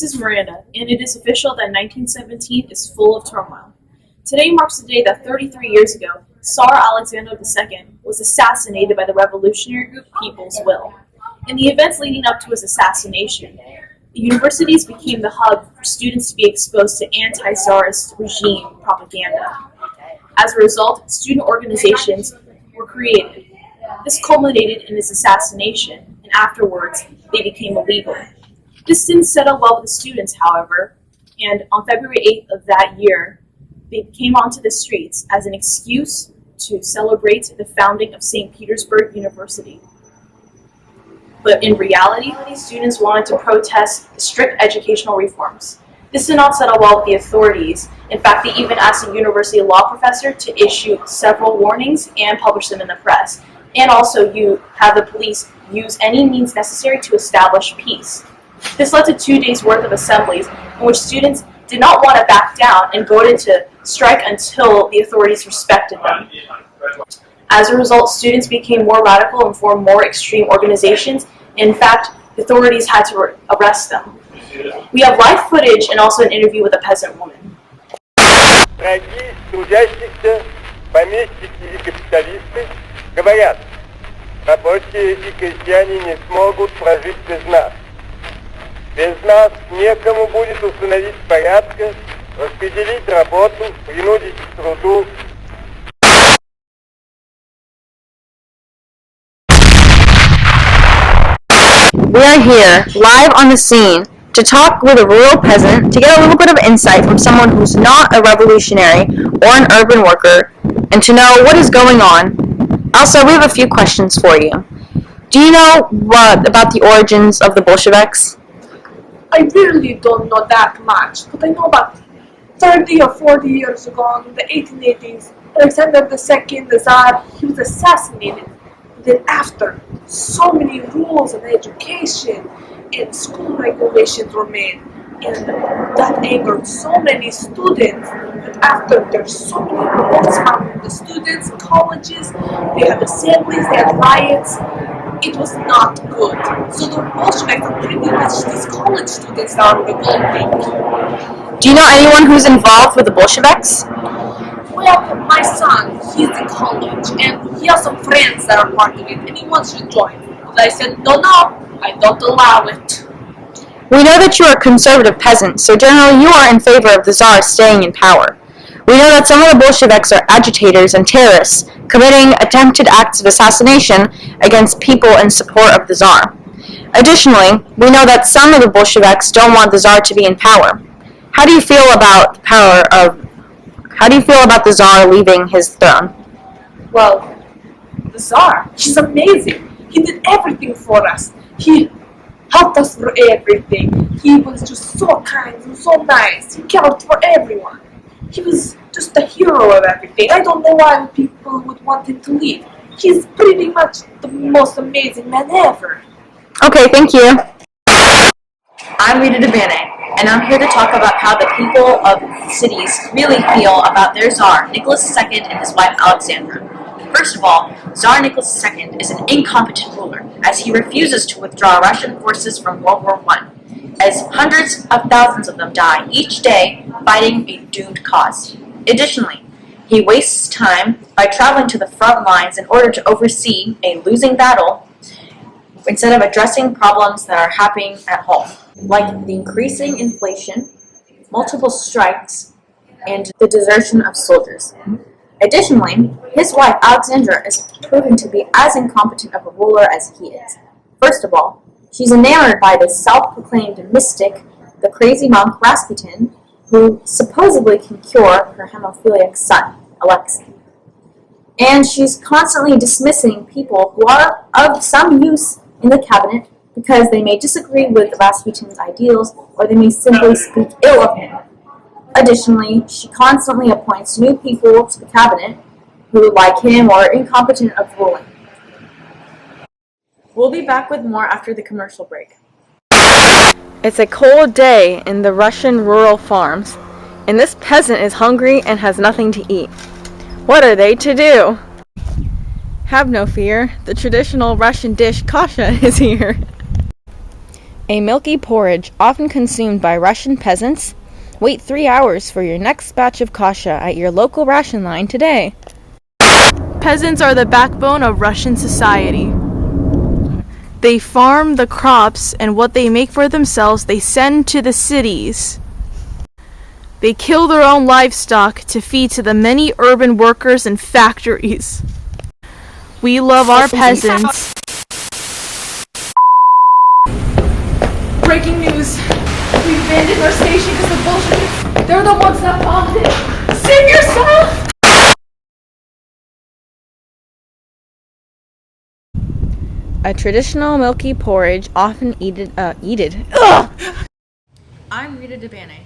This is Miranda, and it is official that 1917 is full of turmoil. Today marks the day that 33 years ago, Tsar Alexander II was assassinated by the revolutionary group People's Will. In the events leading up to his assassination, the universities became the hub for students to be exposed to anti-Tsarist regime propaganda. As a result, student organizations were created. This culminated in his assassination, and afterwards, they became illegal. This didn't settle well with the students, however, and on February 8th of that year, they came onto the streets as an excuse to celebrate the founding of St. Petersburg University. But in reality, these students wanted to protest the strict educational reforms. This did not settle well with the authorities. In fact, they even asked a university law professor to issue several warnings and publish them in the press. And also, you have the police use any means necessary to establish peace. This led to 2 days' worth of assemblies in which students did not want to back down and voted to strike until the authorities respected them. As a result, students became more radical and formed more extreme organizations. In fact, the authorities had to arrest them. We have live footage and also an interview with a peasant woman. Дорогие трудящиеся, помещики и капиталисты говорят, рабочие и крестьяне не смогут прожить без нас. Без нас некому будет установить порядка, распределить работу, принудить к труду. We are here, live on the scene, to talk with a rural peasant to get a little bit of insight from someone who's not a revolutionary or an urban worker, and to know what is going on. Also, we have a few questions for you. Do you know about the origins of the Bolsheviks? I really don't know that much, but I know about 30 or 40 years ago, in the 1880s, Alexander II, the Tsar, he was assassinated. Then after, so many rules of education and school regulations were made, and that angered so many students. And after, there's so many revolts among the students, colleges, they had assemblies, they had riots. It was not good. So the Bolsheviks are pretty much these college students that are revolting. Do you know anyone who's involved with the Bolsheviks? Well, my son, he's in college, and he has some friends that are part of it, and he wants to join. But I said, no, I don't allow it. We know that you are a conservative peasant, so generally you are in favor of the Tsar staying in power. We know that some of the Bolsheviks are agitators and terrorists, committing attempted acts of assassination against people in support of the Tsar. Additionally, we know that some of the Bolsheviks don't want the Tsar to be in power. How do you feel about the Tsar leaving his throne? Well, the Tsar, he's amazing. He did everything for us. He helped us for everything. He was just so kind and so nice. He cared for everyone. He was just a hero of everything. I don't know why people would want him to leave. He's pretty much the most amazing man ever. Okay, thank you. I'm Rita Debbaneh, and I'm here to talk about how the people of cities really feel about their Tsar, Nicholas II, and his wife, Alexandra. First of all, Tsar Nicholas II is an incompetent ruler, as he refuses to withdraw Russian forces from World War I, as hundreds of thousands of them die each day fighting a doomed cause. Additionally, he wastes time by traveling to the front lines in order to oversee a losing battle instead of addressing problems that are happening at home, like the increasing inflation, multiple strikes, and the desertion of soldiers. Additionally, his wife Alexandra is proven to be as incompetent of a ruler as he is. First of all, she's enamored by the self-proclaimed mystic, the crazy monk Rasputin, who supposedly can cure her hemophiliac son, Alexei. And she's constantly dismissing people who are of some use in the cabinet because they may disagree with Rasputin's ideals or they may simply speak ill of him. Additionally, she constantly appoints new people to the cabinet who, like him, are incompetent of ruling. We'll be back with more after the commercial break. It's a cold day in the Russian rural farms, and this peasant is hungry and has nothing to eat. What are they to do? Have no fear, the traditional Russian dish kasha is here. A milky porridge often consumed by Russian peasants. Wait 3 hours for your next batch of kasha at your local ration line today. Peasants are the backbone of Russian society. They farm the crops, and what they make for themselves they send to the cities. They kill their own livestock to feed to the many urban workers and factories. We love our peasants. Breaking news. We abandoned our station because the Bolsheviks, they're the ones that bombed it. Save yourself! A traditional milky porridge often eated. I'm Rita Debbaneh,